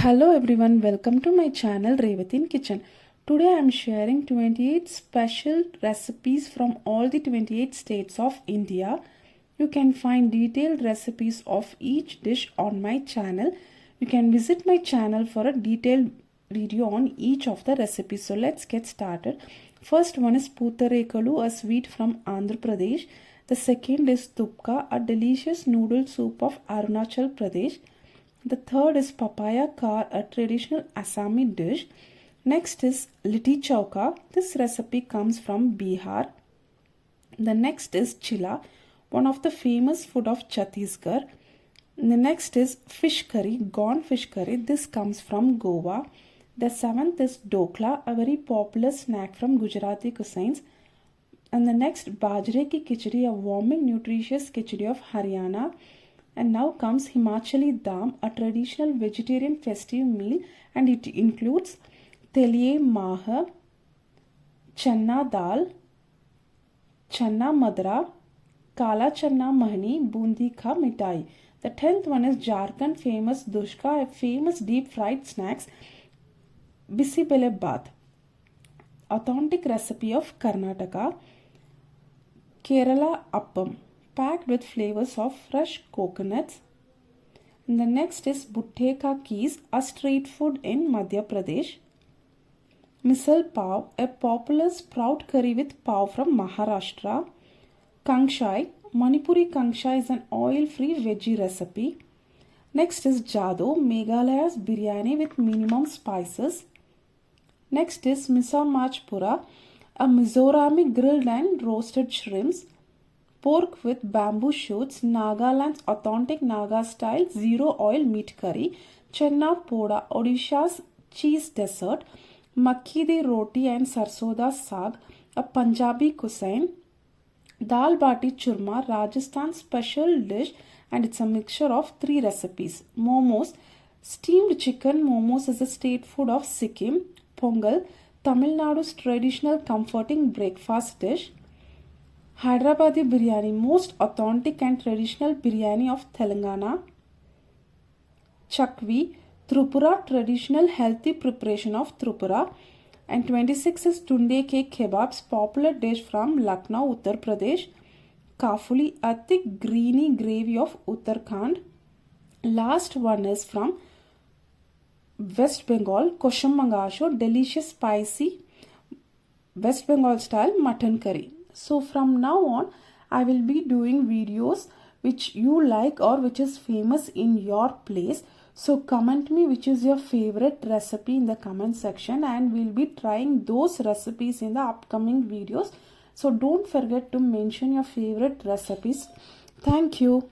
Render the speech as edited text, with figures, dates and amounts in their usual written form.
Hello everyone, welcome to my channel Revathi in Kitchen. Today I am sharing 28 special recipes from all the 28 states of India. You can find detailed recipes of each dish on my channel. You can visit my channel for a detailed video on each of the recipes. So let's get started. First one is Pootharekulu, a sweet from Andhra Pradesh. The second is Thukpa, a delicious noodle soup of Arunachal Pradesh. The third is Papaya Khar, a traditional Assami dish. Next is Litti Chowkha. This recipe comes from Bihar. The next is Chila, one of the famous food of Chhattisgarh. The next is fish curry, gone fish curry. This comes from Goa. The seventh is Dhokla, a very popular snack from Gujarati cuisines. And the next, Bajre Ki Khichdi, a warming nutritious khichdi of Haryana. And now comes Himachali Dham, a traditional vegetarian festive meal, and it includes Teliye Maha, Chenna Daal, Chenna Madra, Kala Chenna Mahani, Bundi Ka Mitai. The 10th one is Jharkhand famous Dhuska, a famous deep fried snacks, Bisi Bele authentic recipe of Karnataka, Kerala Appam, packed with flavors of fresh coconuts. And the next is Butte Kees, a street food in Madhya Pradesh. Misal Pav, a popular sprout curry with pav from Maharashtra. Kangshoi, Manipuri Kangshoi is an oil-free veggie recipe. Next is Jadoh, Meghalaya's biryani with minimum spices. Next is Misa Mach Poora, a Mizorami grilled and roasted shrimps. Pork with bamboo shoots, Nagaland's authentic Naga style zero oil meat curry. Chenna Poda, Odisha's cheese dessert. Makki di Roti and Sarson Saag, a Punjabi cuisine. Daal Baati Churma, Rajasthan's special dish, and it's a mixture of 3 recipes. Momos, steamed chicken momos is a state food of Sikkim. Pongal, Tamil Nadu's traditional comforting breakfast dish. Hyderabad Biryani, most authentic and traditional biryani of Telangana. Chakvi, Tripura, traditional healthy preparation of Tripura. And 26 is Tunde Ke Kebabs, popular dish from Lucknow, Uttar Pradesh. Kafuli, a thick greeny gravy of Uttarakhand. Last one is from West Bengal, Koshammangasho, delicious spicy West Bengal style mutton curry. So from now on, I will be doing videos which you like or which is famous in your place. So comment me which is your favorite recipe in the comment section, and we'll be trying those recipes in the upcoming videos. So don't forget to mention your favorite recipes. Thank you.